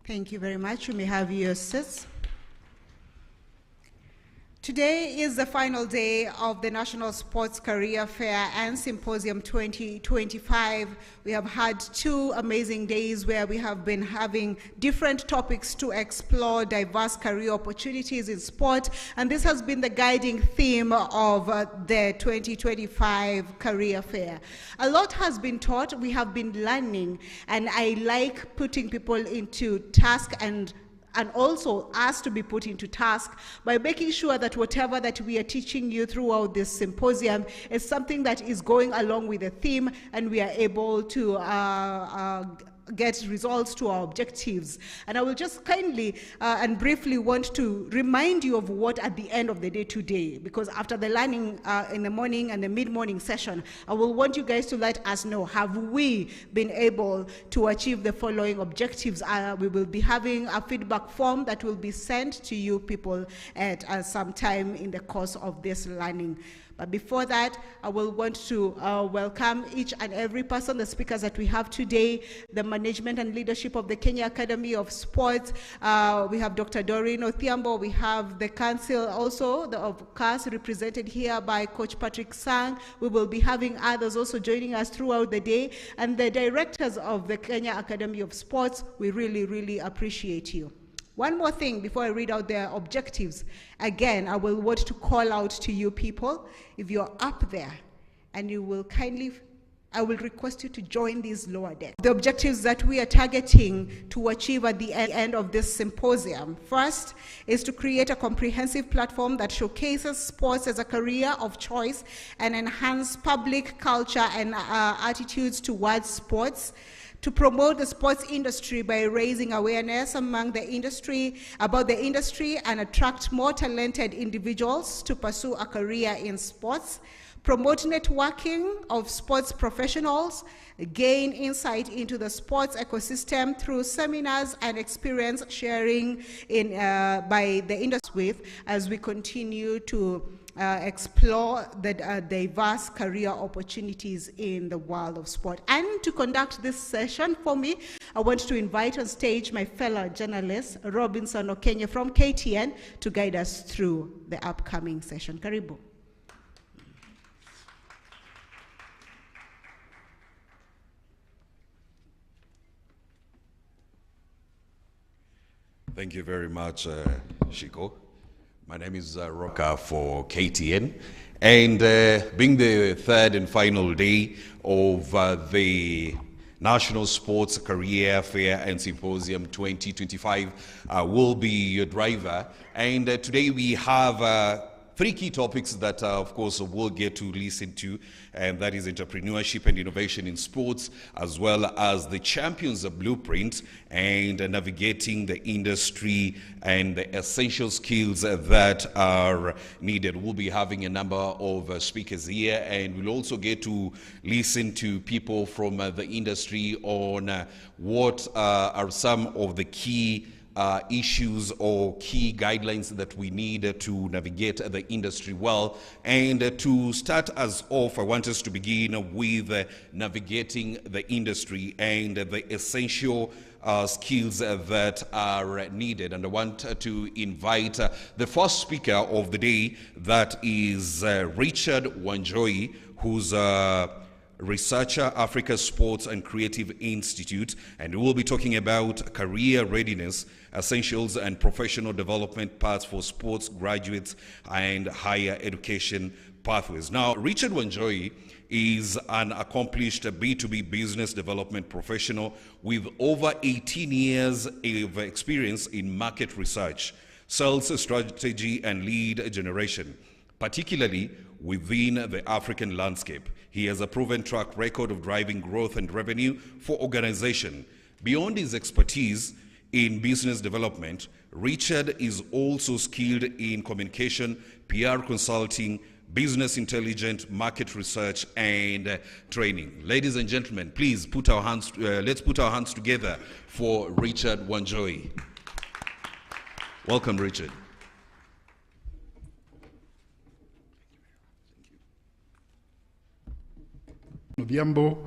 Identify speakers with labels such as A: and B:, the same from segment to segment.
A: Thank you very much. You may have your seats. Today is the final day of the National Sports Career Fair and Symposium 2025. We have had 2 amazing days where we have been having different topics to explore diverse career opportunities in sport, and this has been the guiding theme of the 2025 Career Fair. A lot has been taught, we have been learning, and I like putting people into task and also us to be put into task by making sure that whatever that we are teaching you throughout this symposium is something that is going along with the theme, and we are able to get results to our objectives. And I will just kindly and briefly want to remind you of what at the end of the day today, because after the learning in the morning and the mid-morning session, I will want you guys to let us know, have we been able to achieve the following objectives? We will be having a feedback form that will be sent to you people at some time in the course of this learning. But before that, I will want to welcome each and every person, the speakers that we have today, the management and leadership of the Kenya Academy of Sports. We have Dr. Doreen Othiambo. We have the council also of CAS represented here by Coach Patrick Sang. We will be having others also joining us throughout the day. And the directors of the Kenya Academy of Sports, we really, really appreciate you. One more thing before I read out their objectives. Again, I will want to call out to you people, if you're up there, and you will kindly, I will request you to join these lower decks. The objectives that we are targeting to achieve at the end of this symposium. First is to create a comprehensive platform that showcases sports as a career of choice and enhance public culture and attitudes towards sports. To promote the sports industry by raising awareness among the industry, about the industry, and attract more talented individuals to pursue a career in sports. Promote networking of sports professionals, gain insight into the sports ecosystem through seminars and experience sharing by the industry as we continue to explore the diverse career opportunities in the world of sport. And to conduct this session for me, I want to invite on stage my fellow journalist, Robinson Okenya from KTN, to guide us through the upcoming session. Karibu.
B: Thank you very much, Shiko. My name is Roka for KTN, and being the 3rd and final day of the National Sports Career Fair and Symposium 2025 will be your driver. And today we have 3 key topics that, of course, we'll get to listen to, and that is entrepreneurship and innovation in sports, as well as the champions blueprint and navigating the industry and the essential skills that are needed. We'll be having a number of speakers here, and we'll also get to listen to people from the industry on what are some of the key issues or key guidelines that we need to navigate the industry well. And to start us off, I want us to begin with navigating the industry and the essential skills that are needed. And I want to invite the first speaker of the day, that is Richard Wanjohi, who's researcher, Africa Sports and Creative Institute, and we'll be talking about career readiness, essentials and professional development paths for sports graduates and higher education pathways. Now, Richard Wanjohi is an accomplished B2B business development professional with over 18 years of experience in market research, sales strategy and lead generation, particularly within the African landscape. He has a proven track record of driving growth and revenue for organizations. Beyond his expertise in business development, Richard is also skilled in communication, PR consulting, business intelligence, market research, and training. Ladies and gentlemen, please put our hands. Let's put our hands together for Richard Wanjohi. Welcome, Richard.
C: Noviambo,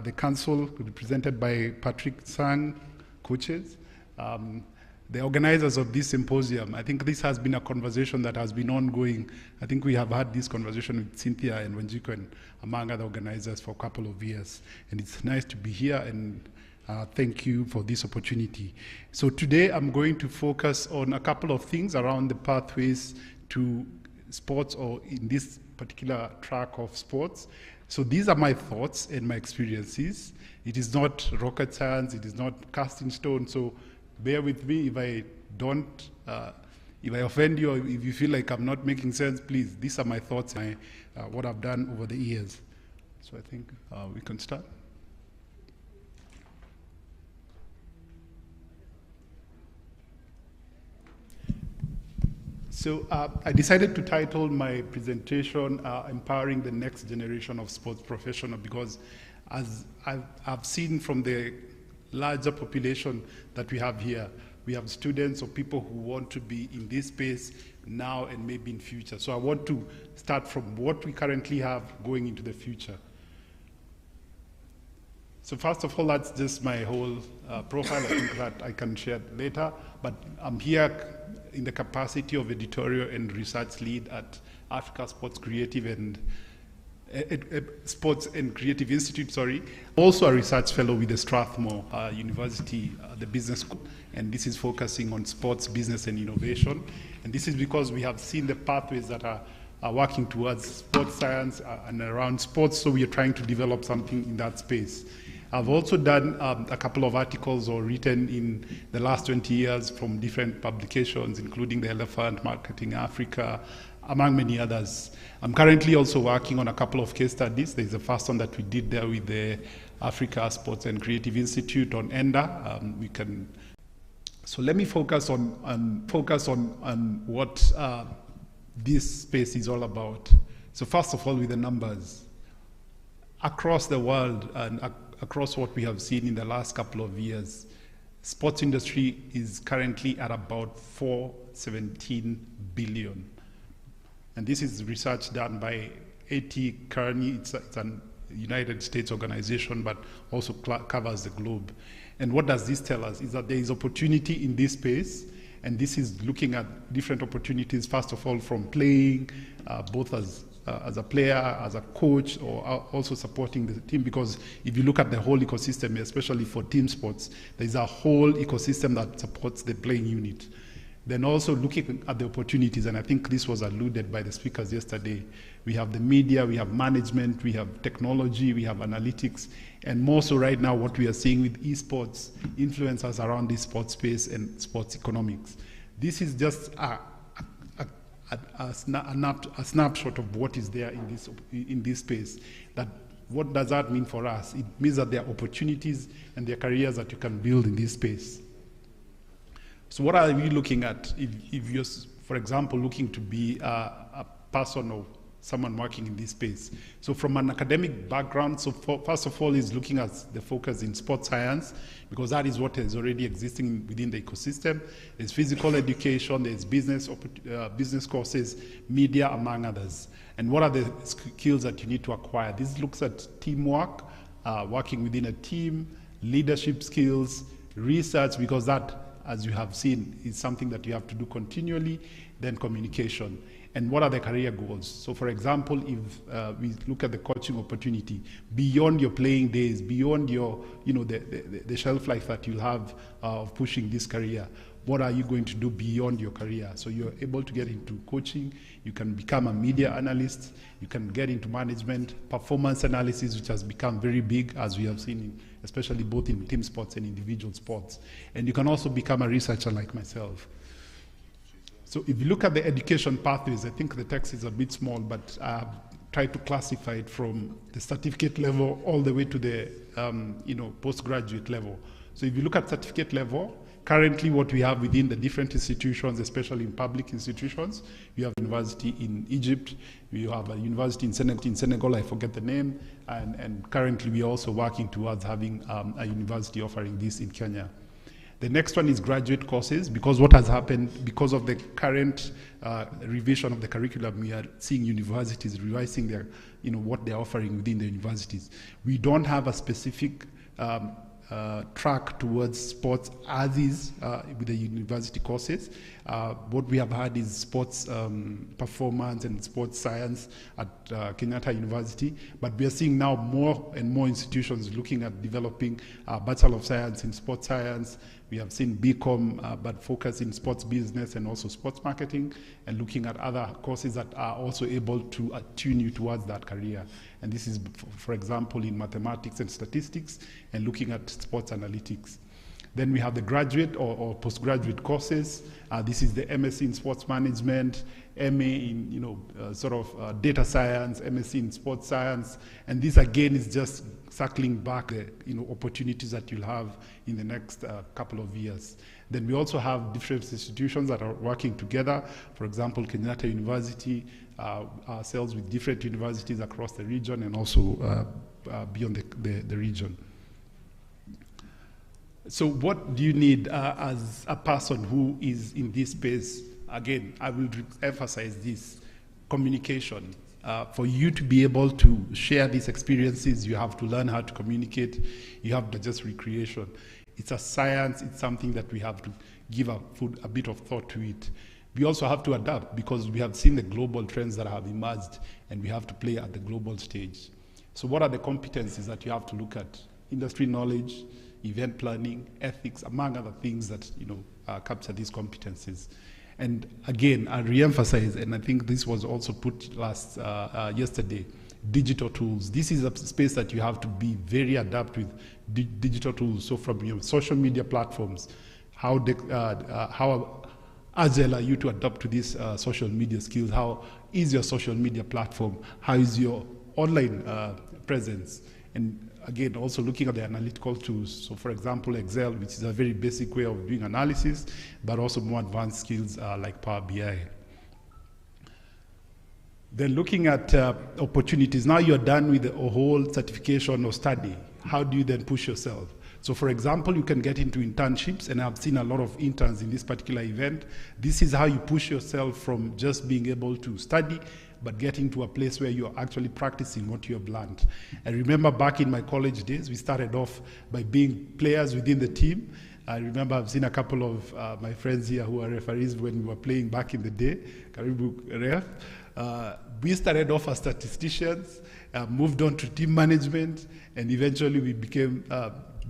C: the council represented by Patrick Sang, coaches, the organizers of this symposium. I think this has been a conversation that has been ongoing. I think we have had this conversation with Cynthia and Wanjiku and among other organizers for a couple of years. And it's nice to be here, and thank you for this opportunity. So today I'm going to focus on a couple of things around the pathways to sports, or in this particular track of sports. So these are my thoughts and my experiences. It is not rocket science, it is not cast in stone, so bear with me if I don't, if I offend you, or if you feel like I'm not making sense, please, these are my thoughts and what I've done over the years. So I think we can start. So I decided to title my presentation Empowering the Next Generation of Sports Professionals, because as I've seen from the larger population that we have here, we have students or people who want to be in this space now and maybe in future. So I want to start from what we currently have going into the future. So first of all, that's just my whole profile. I think that I can share later, but I'm here in the capacity of editorial and research lead at Africa Sports Creative and Sports and Creative Institute, sorry. Also a research fellow with the Strathmore University, the business school, and this is focusing on sports, business, and innovation. And this is because we have seen the pathways that are working towards sports science and around sports, so we are trying to develop something in that space. I've also done a couple of articles or written in the last 20 years from different publications, including The Elephant, Marketing Africa, among many others. I'm currently also working on a couple of case studies. There's the first one that we did there with the Africa Sports and Creative Institute on ENDA. So let me focus on what this space is all about. So first of all, with the numbers. Across the world and across what we have seen in the last couple of years, sports industry is currently at about 417 billion. And this is research done by A.T. Kearney. It's an United States organization, but also covers the globe. And what does this tell us? Is that there is opportunity in this space, and this is looking at different opportunities, first of all, from playing, both as a player, as a coach, or also supporting the team, because if you look at the whole ecosystem, especially for team sports, there's a whole ecosystem that supports the playing unit. Then also looking at the opportunities, and I think this was alluded by the speakers yesterday, we have the media, we have management, we have technology, we have analytics, and more so right now what we are seeing with esports, influencers around this sports space and sports economics. This is just a snapshot of what is there in this space. That what does that mean for us? It means that there are opportunities and there are careers that you can build in this space. So what are we looking at if you're, for example, looking to be a person or someone working in this space? So from an academic background, so first of all is looking at the focus in sports science, because that is what is already existing within the ecosystem. There's physical education, there's business courses, media, among others. And what are the skills that you need to acquire? This looks at teamwork, working within a team, leadership skills, research, because that, as you have seen, is something that you have to do continually, then communication. And what are the career goals? So for example, if we look at the coaching opportunity, beyond your playing days, beyond your, the shelf life that you'll have of pushing this career, what are you going to do beyond your career? So you're able to get into coaching, you can become a media analyst, you can get into management, performance analysis, which has become very big, as we have seen, especially both in team sports and individual sports. And you can also become a researcher like myself. So if you look at the education pathways, I think the text is a bit small, but I've tried to classify it from the certificate level all the way to the postgraduate level. So if you look at certificate level, currently what we have within the different institutions, especially in public institutions, we have a university in Egypt, we have a university in Senegal, I forget the name, and currently we are also working towards having a university offering this in Kenya. The next one is graduate courses, because what has happened, because of the current revision of the curriculum, we are seeing universities revising their, what they're offering within the universities. We don't have a specific track towards sports as is with the university courses. What we have had is sports performance and sports science at Kenyatta University, but we are seeing now more and more institutions looking at developing Bachelor of Science in Sports Science. We have seen BCom, but focus in sports business and also sports marketing, and looking at other courses that are also able to attune you towards that career. And this is, for example, in mathematics and statistics, and looking at sports analytics. Then we have the graduate or postgraduate courses. This is the MSc in sports management, MA in data science, MSc in sports science, and this again is just circling back the opportunities that you'll have in the next couple of years. Then we also have different institutions that are working together. For example, Kenyatta University, ourselves with different universities across the region and also beyond the region. So what do you need as a person who is in this space? Again, I will emphasize this: communication. For you to be able to share these experiences, you have to learn how to communicate. You have to just recreation. It's a science. It's something that we have to give a bit of thought to it. We also have to adapt because we have seen the global trends that have emerged, and we have to play at the global stage. So what are the competencies that you have to look at? Industry knowledge, event planning, ethics, among other things that capture these competencies. And again, I re-emphasize, and I think this was also put yesterday, digital tools. This is a space that you have to be very adept with digital tools. So from your social media platforms, how agile are you to adapt to these social media skills? How is your social media platform? How is your online presence? And again, also looking at the analytical tools. So for example, Excel, which is a very basic way of doing analysis, but also more advanced skills like Power BI. Then looking at opportunities. Now you're done with the whole certification or study. How do you then push yourself? So for example, you can get into internships, and I've seen a lot of interns in this particular event. This is how you push yourself from just being able to study, but getting to a place where you're actually practicing what you have learned. I remember back in my college days, we started off by being players within the team. I remember I've seen a couple of my friends here who are referees when we were playing back in the day, Karibu Ref. We started off as statisticians, moved on to team management, and eventually we became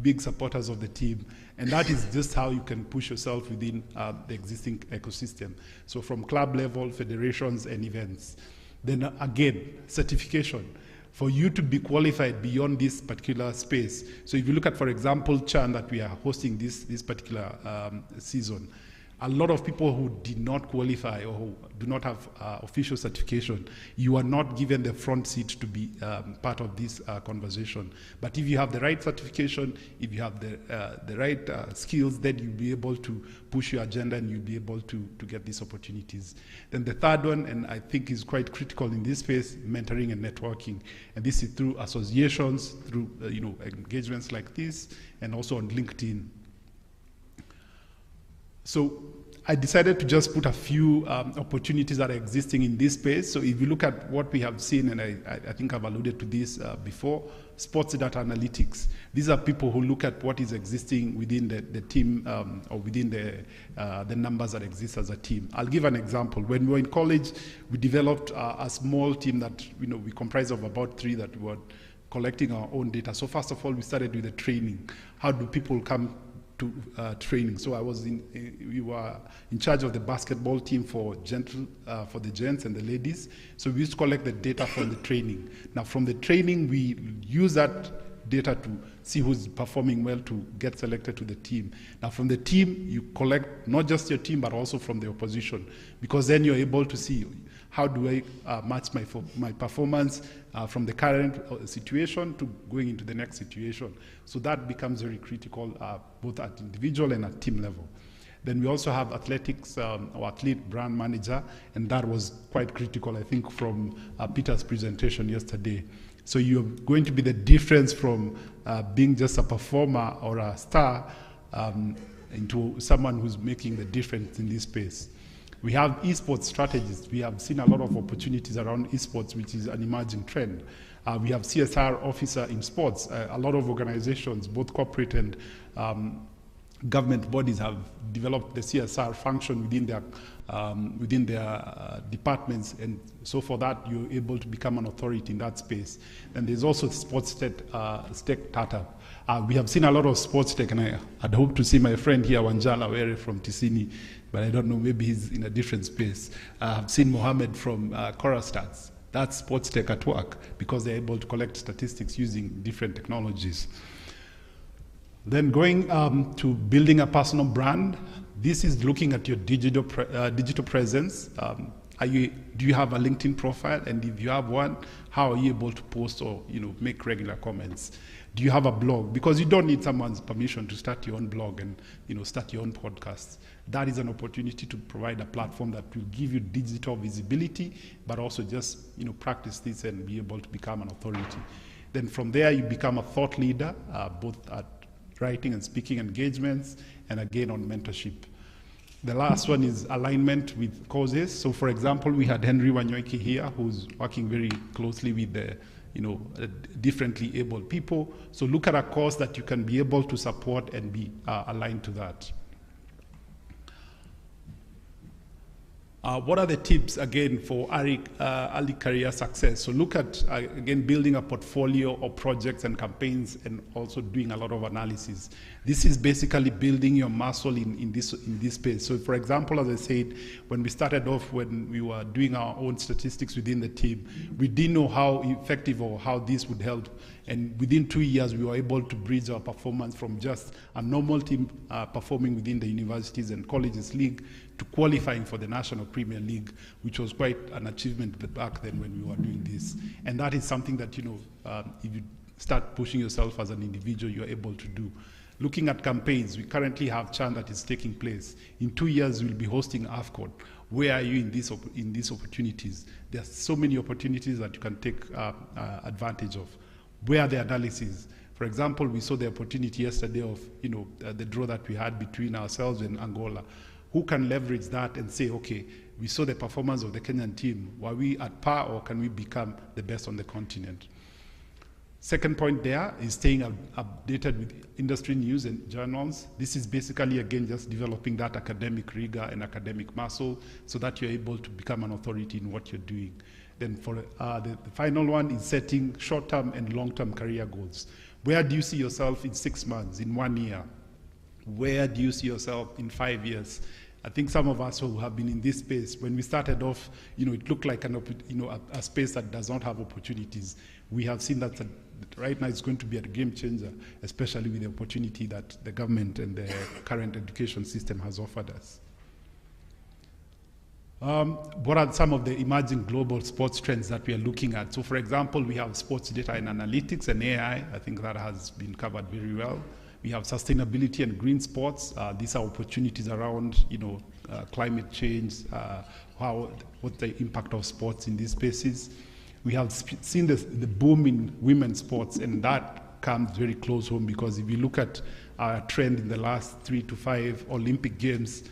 C: big supporters of the team. And that is just how you can push yourself within the existing ecosystem. So from club level, federations, and events. Then again, certification. For you to be qualified beyond this particular space. So if you look at, for example, Chan that we are hosting this particular season, a lot of people who did not qualify or who do not have official certification, you are not given the front seat to be part of this conversation. But if you have the right certification, if you have the right skills, then you'll be able to push your agenda and you'll be able to get these opportunities. Then the third one, and I think is quite critical in this space, mentoring and networking. And this is through associations, through engagements like this, and also on LinkedIn. So I decided to just put a few opportunities that are existing in this space. So if you look at what we have seen, and I think I've alluded to this before, sports data analytics. These are people who look at what is existing within the team or within the numbers that exist as a team. I'll give an example. When we were in college, we developed a small team that we comprise of about 3 that were collecting our own data. So first of all, we started with the training. How do people come to training? So we were in charge of the basketball team for the gents and the ladies. So we used to collect the data from the training. Now from the training, we use that data to see who's performing well to get selected to the team. Now from the team, you collect not just your team, but also from the opposition, because then you're able to see how do I match my performance from the current situation to going into the next situation. So that becomes very critical, both at individual and at team level. Then we also have athletics or athlete brand manager, and that was quite critical, I think, from Peter's presentation yesterday. So you're going to be the difference from being just a performer or a star into someone who's making the difference in this space. We have esports strategists. We have seen a lot of opportunities around esports, which is an emerging trend. We have CSR officer in sports. A lot of organizations, both corporate and government bodies, have developed the CSR function within their departments, and so for that you're able to become an authority in that space. And there's also sports tech startup. We have seen a lot of sports tech, and I'd hope to see my friend here, Wanjala Were from Tisini, but I don't know, maybe he's in a different space. I've seen Mohammed from Corastats. That's sports tech at work, because they're able to collect statistics using different technologies. Then going to building a personal brand, this is looking at your digital presence. Do you have a LinkedIn profile? And if you have one, how are you able to post or make regular comments? Do you have a blog? Because you don't need someone's permission to start your own blog and start your own podcast. That is an opportunity to provide a platform that will give you digital visibility, but also just practice this and be able to become an authority. Then from there you become a thought leader, both at writing and speaking engagements, and again on mentorship. The last one is alignment with causes. So for example, we had Henry Wanyoike here, who's working very closely with the differently abled people. So look at a cause that you can be able to support and be aligned to that. What are the tips, again, for early career success? So look at, again, building a portfolio of projects and campaigns, and also doing a lot of analysis. This is basically building your muscle in this space. So for example, as I said, when we started off, when we were doing our own statistics within the team, we didn't know how effective or how this would help. And within 2 years, we were able to bridge our performance from just a normal team performing within the universities and colleges league to qualifying for the National Premier League, which was quite an achievement back then when we were doing this. And that is something that, if you start pushing yourself as an individual, you're able to do. Looking at campaigns, we currently have CHAN that is taking place. In 2 years, we'll be hosting AFCON. Where are you in these opportunities? There are so many opportunities that you can take advantage of. Where are the analyses? For example, we saw the opportunity yesterday of the draw that we had between ourselves and Angola. Who can leverage that and say, okay, we saw the performance of the Kenyan team. Were we at par, or can we become the best on the continent? Second point there is staying updated with industry news and journals. This is basically, again, just developing that academic rigor and academic muscle so that you're able to become an authority in what you're doing. Then for the final one is setting short-term and long-term career goals. Where do you see yourself in 6 months, in 1 year? Where do you see yourself in 5 years? I think some of us who have been in this space, when we started off, it looked like a space that does not have opportunities. We have seen that right now it's going to be a game changer, especially with the opportunity that the government and the current education system has offered us. What are some of the emerging global sports trends that we are looking at? So for example, we have sports data and analytics and AI. I think that has been covered very well. We have sustainability and green sports. These are opportunities around, climate change, what the impact of sports in these spaces. We have seen the boom in women's sports, and that comes very close home, because if you look at our trend in the last 3 to 5 Olympic Games,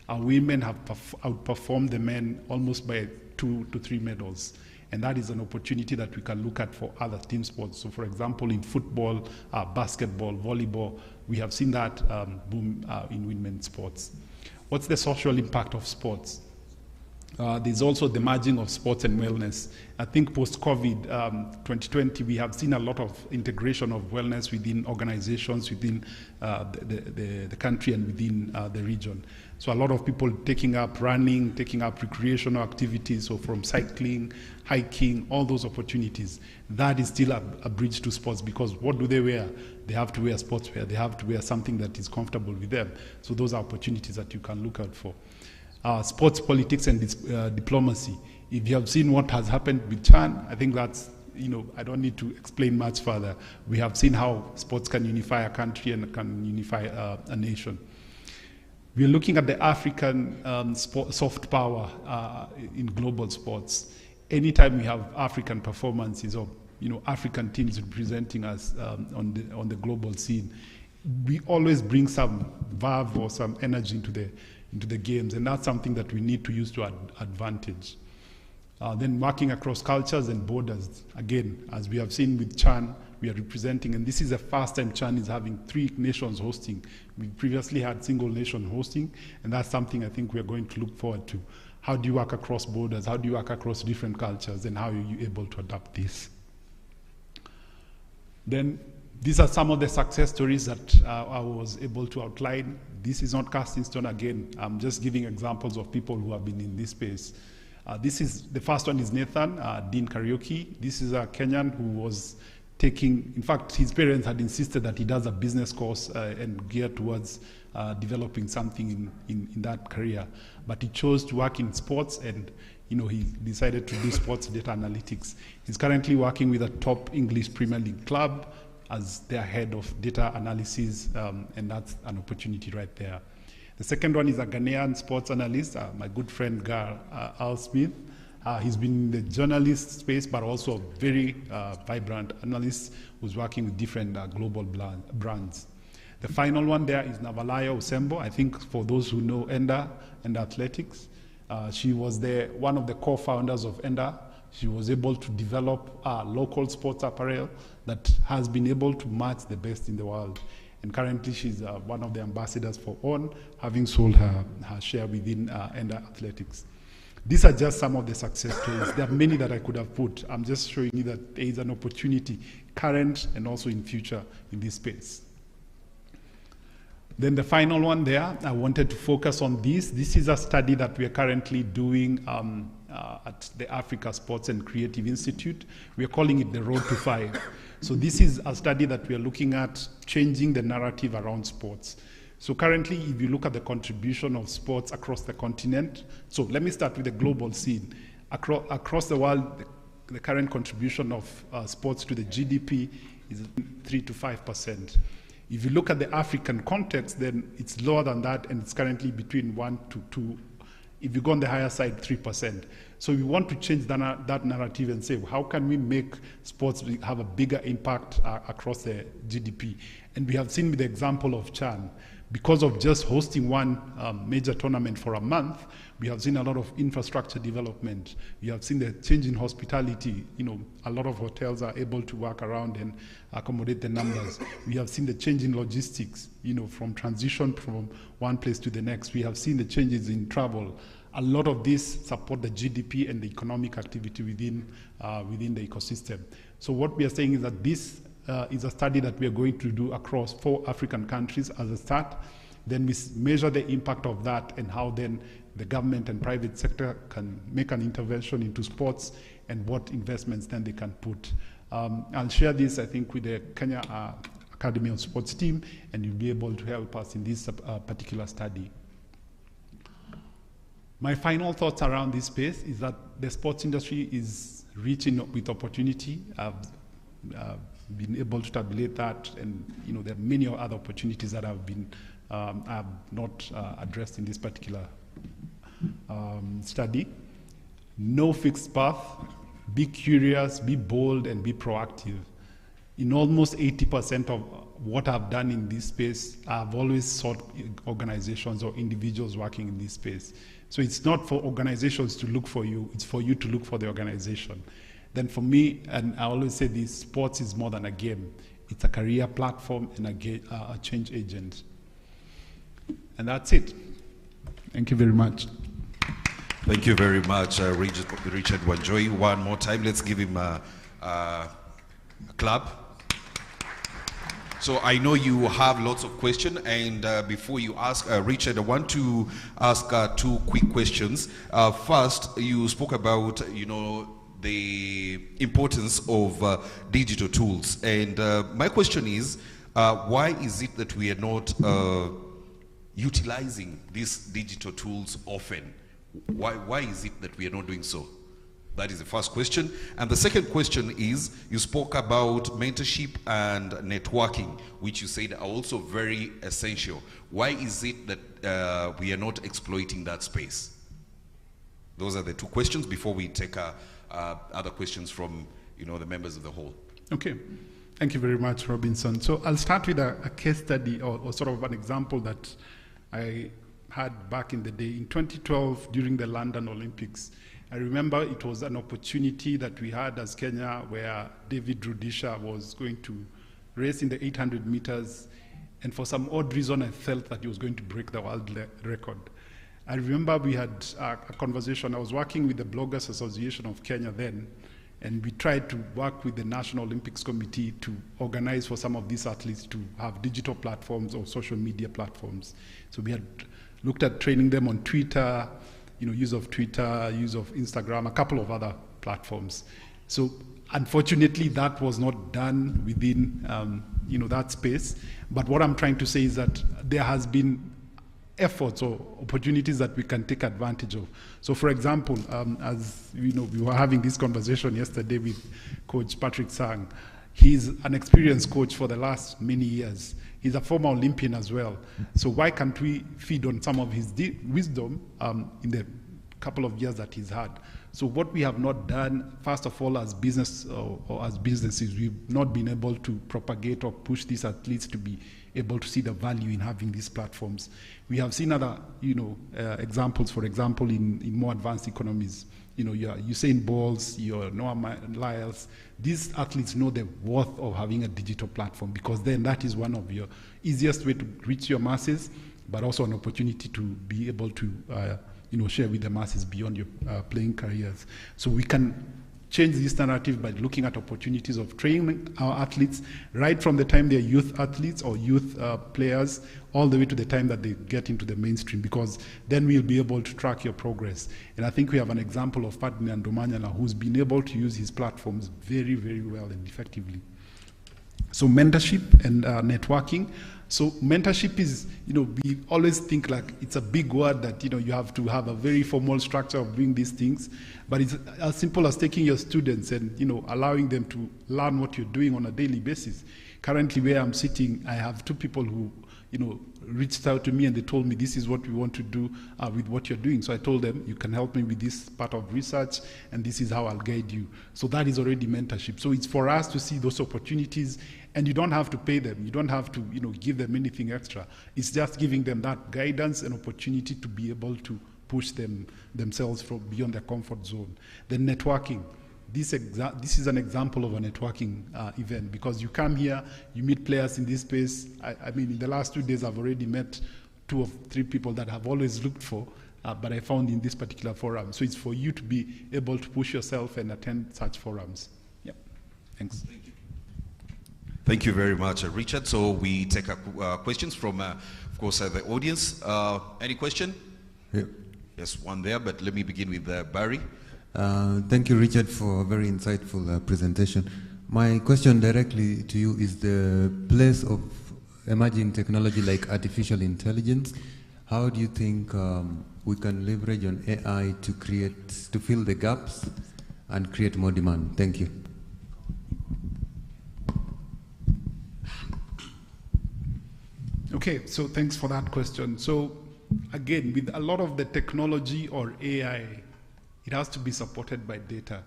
C: our women have outperformed the men almost by 2 to 3 medals. And that is an opportunity that we can look at for other team sports. So for example, in football, basketball, volleyball, we have seen that boom in women's sports. What's the social impact of sports? There's also the merging of sports and wellness. I think post-COVID 2020, we have seen a lot of integration of wellness within organizations, within the country and within the region. So a lot of people taking up running, taking up recreational activities, so from cycling, hiking, all those opportunities. That is still a bridge to sports, because what do they wear? They have to wear sportswear. They have to wear something that is comfortable with them. So those are opportunities that you can look out for. Sports, politics, and diplomacy. If you have seen what has happened with CHAN, I think that's, I don't need to explain much further. We have seen how sports can unify a country and can unify a nation. We are looking at the African soft power in global sports. Anytime we have African performances or African teams representing us on the global scene, we always bring some verve or some energy into the games, and that's something that we need to use to advantage. Then working across cultures and borders. Again, as we have seen with Chan, we are representing, and this is the first time Chan is having 3 nations hosting. We previously had single nation hosting, and that's something I think we are going to look forward to. How do you work across borders? How do you work across different cultures? And how are you able to adapt this? Then these are some of the success stories that I was able to outline. This is not cast in stone again. I'm just giving examples of people who have been in this space. The first one is Nathan, Dean Karaoke. This is a Kenyan who was taking, in fact, his parents had insisted that he does a business course and geared towards developing something in that career. But he chose to work in sports, and he decided to do sports data analytics. He's currently working with a top English Premier League club as their head of data analysis, and that's an opportunity right there. The second one is a Ghanaian sports analyst, my good friend Al Smith. He's been in the journalist space, but also a very vibrant analyst who's working with different global brands. The final one there is Navalaya Usembo. I think for those who know ENDA and athletics, she was one of the co-founders of ENDA. She was able to develop local sports apparel that has been able to match the best in the world. And currently she's one of the ambassadors for ON, having sold her share within ENDA Athletics. These are just some of the success stories. There are many that I could have put. I'm just showing you that there is an opportunity, current and also in future, in this space. Then the final one there, I wanted to focus on this. This is a study that we are currently doing at the Africa Sports and Creative Institute. We are calling it the Road to 5. So this is a study that we are looking at changing the narrative around sports. So currently, if you look at the contribution of sports across the continent, so let me start with the global scene. Across the world, the current contribution of sports to the GDP is 3 to 5%. If you look at the African context, then it's lower than that, and it's currently between 1 to 2. If you go on the higher side, 3%. So we want to change that narrative and say, how can we make sports have a bigger impact across the GDP? And we have seen with the example of Chan, because of just hosting one major tournament for a month, we have seen a lot of infrastructure development. We have seen the change in hospitality. A lot of hotels are able to work around and accommodate the numbers. We have seen the change in logistics, from transition from one place to the next. We have seen the changes in travel. A lot of this support the GDP and the economic activity within the ecosystem. So what we are saying is that this is a study that we are going to do across 4 African countries as a start. Then we measure the impact of that and how then the government and private sector can make an intervention into sports and what investments then they can put. I'll share this, I think, with the Kenya Academy of Sports team, and you'll be able to help us in this particular study. My final thoughts around this space is that the sports industry is reaching with opportunity. I've been able to tabulate that, and there are many other opportunities that have been not addressed in this particular study. No fixed path. Be curious, be bold, and be proactive. In almost 80% of what I've done in this space, I've always sought organizations or individuals working in this space. So it's not for organizations to look for you, it's for you to look for the organization. Then for me, and I always say this, sports is more than a game. It's a career platform and a change agent. And that's it. Thank you very much.
B: Thank you very much, Richard Wanjoy. One more time, let's give him a clap. So I know you have lots of questions, and before you ask, Richard, I want to ask 2 quick questions. First, you spoke about, the importance of digital tools, and my question is, why is it that we are not utilizing these digital tools often? Why is it that we are not doing so? That is the first question. And the second question is, you spoke about mentorship and networking, which you said are also very essential. Why is it that we are not exploiting that space? Those are the 2 questions before we take other questions from the members of the hall.
C: Okay. Thank you very much, Robinson. So I'll start with a case study or sort of an example that I had back in the day. In 2012, during the London Olympics, I remember it was an opportunity that we had as Kenya where David Rudisha was going to race in the 800 meters, and for some odd reason I felt that he was going to break the world record. I remember we had a conversation. I was working with the Bloggers Association of Kenya then, and we tried to work with the National Olympics Committee to organize for some of these athletes to have digital platforms or social media platforms. So we had looked at training them on Twitter, use of Twitter, use of Instagram, a couple of other platforms. So unfortunately, that was not done within that space. But what I'm trying to say is that there has been efforts or opportunities that we can take advantage of. So for example, as we were having this conversation yesterday with Coach Patrick Sang. He's an experienced coach for the last many years. He's a former Olympian as well. So why can't we feed on some of his wisdom in the couple of years that he's had? So what we have not done, first of all, as business or as businesses, we've not been able to propagate or push these athletes to be able to see the value in having these platforms. We have seen other, examples, for example, in more advanced economies. Your Usain Bolts, your Noah Lyles, these athletes know the worth of having a digital platform, because then that is one of your easiest way to reach your masses, but also an opportunity to be able to share with the masses beyond your playing careers. So we can change this narrative by looking at opportunities of training our athletes right from the time they're youth athletes or youth players all the way to the time that they get into the mainstream, because then we'll be able to track your progress. And I think we have an example of Ferdinand Omanyala, who's been able to use his platforms very, very well and effectively. So mentorship and networking. So mentorship is, we always think like it's a big word that, you have to have a very formal structure of doing these things, but it's as simple as taking your students and, allowing them to learn what you're doing on a daily basis. Currently where I'm sitting, I have two people who, reached out to me and they told me this is what we want to do with what you're doing. So I told them, you can help me with this part of research and this is how I'll guide you. So that is already mentorship. So it's for us to see those opportunities, and you don't have to pay them. You don't have to, give them anything extra. It's just giving them that guidance and opportunity to be able to push themselves from beyond their comfort zone. Then networking. This is an example of a networking event, because you come here, you meet players in this space. I mean, in the last 2 days, I've already met 2 or 3 people that I've always looked for, but I found in this particular forum. So it's for you to be able to push yourself and attend such forums. Yep. Thanks.
B: Thank you. Thank you very much, Richard. So we take questions from, of course, the audience. Any question?
D: Yeah.
B: Yes, one there, but let me begin with Barry.
D: Thank you, Richard, for a very insightful presentation. My question directly to you is the place of emerging technology like artificial intelligence. How do you think we can leverage on AI to fill the gaps and create more demand? Thank you.
C: Okay, so thanks for that question. So again, with a lot of the technology or AI, it has to be supported by data.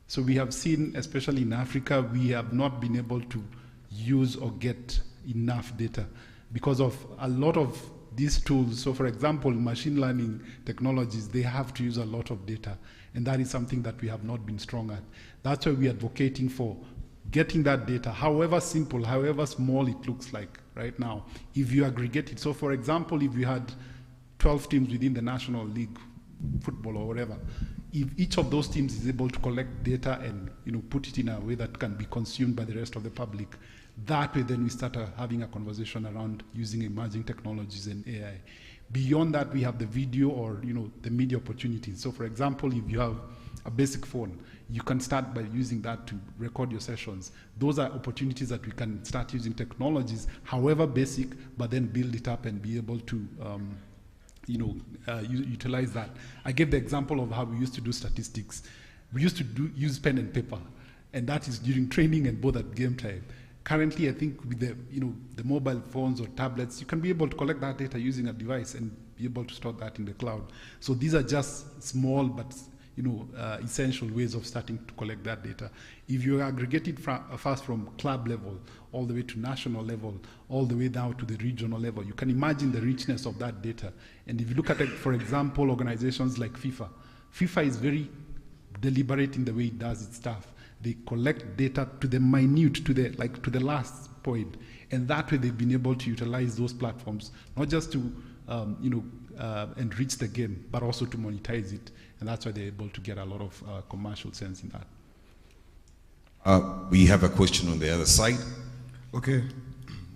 C: So we have seen, especially in Africa, we have not been able to use or get enough data because of a lot of these tools. So for example, machine learning technologies, they have to use a lot of data. And that is something that we have not been strong at. That's why we are advocating for getting that data, however simple, however small it looks like right now, if you aggregate it. So for example, if you had 12 teams within the National League, football or whatever, if each of those teams is able to collect data and put it in a way that can be consumed by the rest of the public, that way then we start having a conversation around using emerging technologies and AI. Beyond that, we have the video or the media opportunities. So for example, if you have a basic phone, you can start by using that to record your sessions. Those are opportunities that we can start using technologies, however basic, but then build it up and be able to utilize that. I gave the example of how we used to do statistics. We used to use pen and paper, and that is during training and both at game time. Currently, I think with the mobile phones or tablets, you can be able to collect that data using a device and be able to store that in the cloud. So these are just small but essential ways of starting to collect that data. If you aggregate it first from club level, all the way to national level, all the way down to the regional level, you can imagine the richness of that data. And if you look at it, for example, organizations like FIFA, FIFA is very deliberate in the way it does its stuff. They collect data to the minute, to the last point, and that way they've been able to utilize those platforms not just to enrich the game, but also to monetize it, and that's why they're able to get a lot of commercial sense in that.
B: We have a question on the other side.
E: Okay,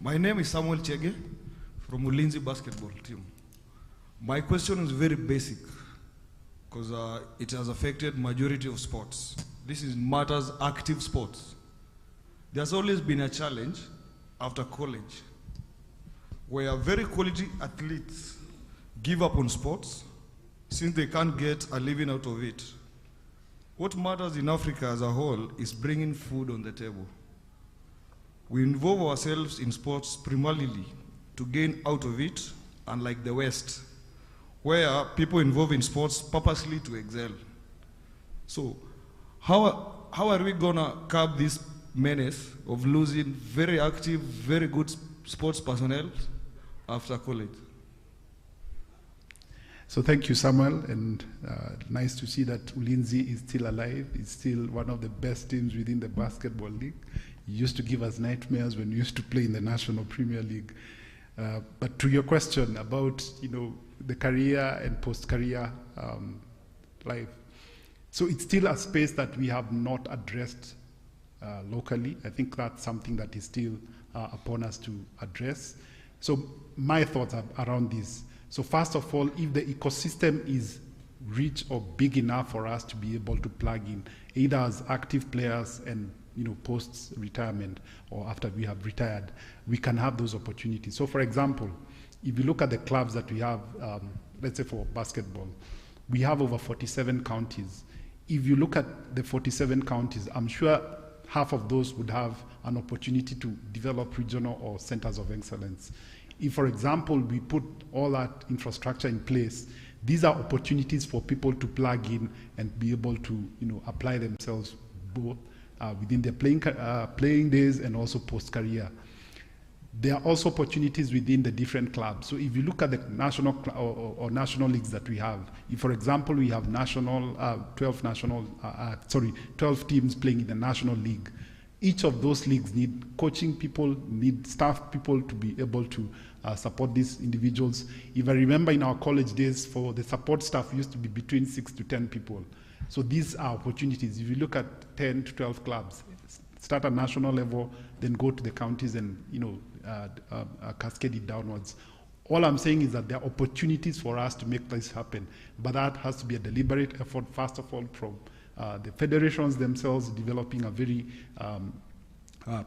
E: my name is Samuel Chege from Ulinzi basketball team. My question is very basic because it has affected majority of sports. This is matters active sports. There's always been a challenge after college where very quality athletes give up on sports since they can't get a living out of it. What matters in Africa as a whole is bringing food on the table. We involve ourselves in sports primarily to gain out of it, unlike the West, where people involved in sports purposely to excel. So how are we gonna curb this menace of losing very active, very good sports personnel after college?
C: So thank you, Samuel, and nice to see that Ulinzi is still alive. It's still one of the best teams within the basketball league. It used to give us nightmares when we used to play in the National Premier League. But to your question about the career and post-career life, so it's still a space that we have not addressed locally. I think that's something that is still upon us to address. So my thoughts are around this. So first of all, if the ecosystem is rich or big enough for us to be able to plug in, either as active players and post-retirement or after we have retired, we can have those opportunities. So for example, if you look at the clubs that we have, let's say for basketball, we have over 47 counties. If you look at the 47 counties, I'm sure half of those would have an opportunity to develop regional or centers of excellence. If, for example, we put all that infrastructure in place, these are opportunities for people to plug in and be able to apply themselves both within their playing days and also post-career. There are also opportunities within the different clubs. So if you look at the national or national leagues that we have, if, for example, we have 12 teams playing in the national league, each of those leagues need coaching people, need staff people to be able to support these individuals. If I remember in our college days, for the support staff used to be between 6 to 10 people. So these are opportunities. If you look at 10 to 12 clubs, start at national level, then go to the counties and cascade it downwards. All I'm saying is that there are opportunities for us to make this happen, but that has to be a deliberate effort, first of all, from the federations themselves developing a very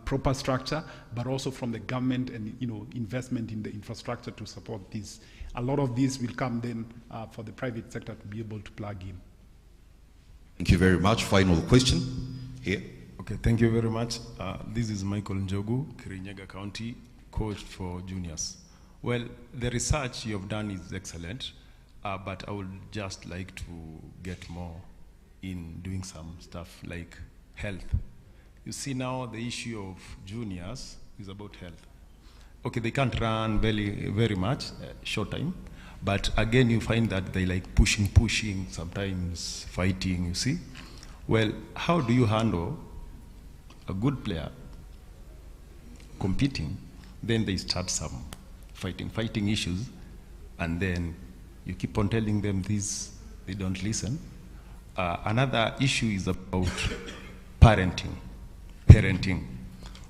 C: proper structure, but also from the government and investment in the infrastructure to support this. A lot of this will come then for the private sector to be able to plug in.
B: Thank you very much. Final question here.
F: Okay, thank you very much. This is Michael Njogu, Kirinyaga County, coach for juniors. Well, the research you have done is excellent, but I would just like to get more in doing some stuff like health. You see now the issue of juniors is about health. Okay, they can't run very much, short time, but again you find that they like pushing, sometimes fighting, you see. Well, how do you handle a good player competing, then they start some fighting issues, and then you keep on telling them this, they don't listen. Another issue is about parenting.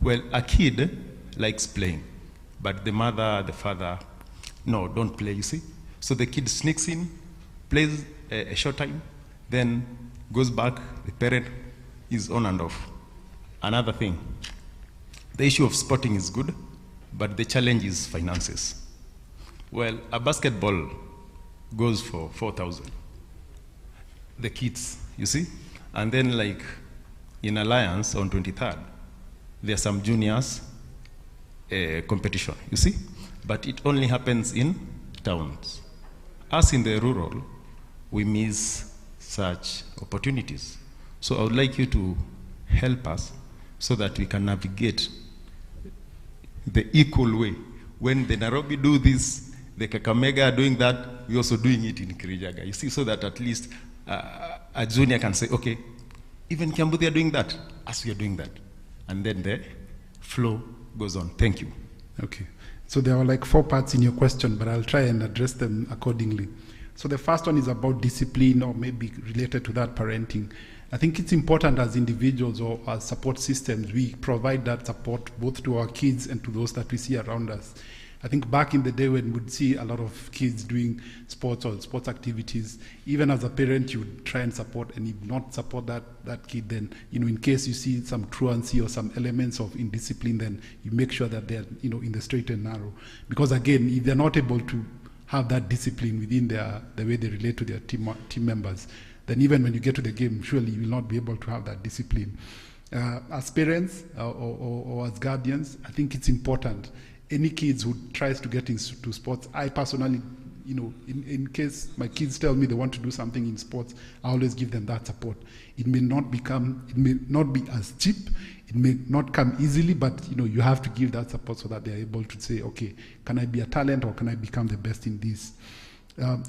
F: Well, a kid likes playing, but the mother, the father, no, don't play, you see. So the kid sneaks in, plays a short time, then goes back, the parent is on and off. Another thing, the issue of sporting is good, but the challenge is finances. Well, a basketball goes for 4,000. The kids, you see? And then like in Alliance on 23rd, there are some juniors competition, you see? But it only happens in towns. Us in the rural, we miss such opportunities. So I would like you to help us so that we can navigate the equal way. When the Nairobi do this, the Kakamega are doing that, we're also doing it in Kirinyaga. You see, so that at least a junior can say, okay, even Kiambu, they are doing that, as we are doing that. And then the flow goes on. Thank you.
C: Okay. So there are like 4 parts in your question, but I'll try and address them accordingly. So the first one is about discipline, or maybe related to that, parenting. I think it's important as individuals or as support systems, we provide that support both to our kids and to those that we see around us. I think back in the day when we'd see a lot of kids doing sports or sports activities, even as a parent, you would try and support, and if not support that kid, then, in case you see some truancy or some elements of indiscipline, then you make sure that they're, in the straight and narrow. Because again, if they're not able to have that discipline within the way they relate to their team members, then even when you get to the game, surely you will not be able to have that discipline. As parents or as guardians, I think it's important. Any kids who tries to get into sports, I personally, in case my kids tell me they want to do something in sports, I always give them that support. It may not be as cheap, it may not come easily, but you have to give that support so that they're able to say, okay, can I be a talent or can I become the best in this?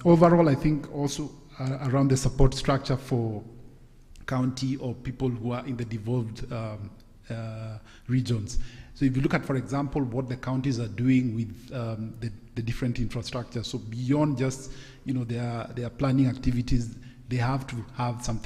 C: Overall, I think also around the support structure for county or people who are in the devolved regions. So if you look at, for example, what the counties are doing with the different infrastructure, so beyond just their planning activities, they have to have something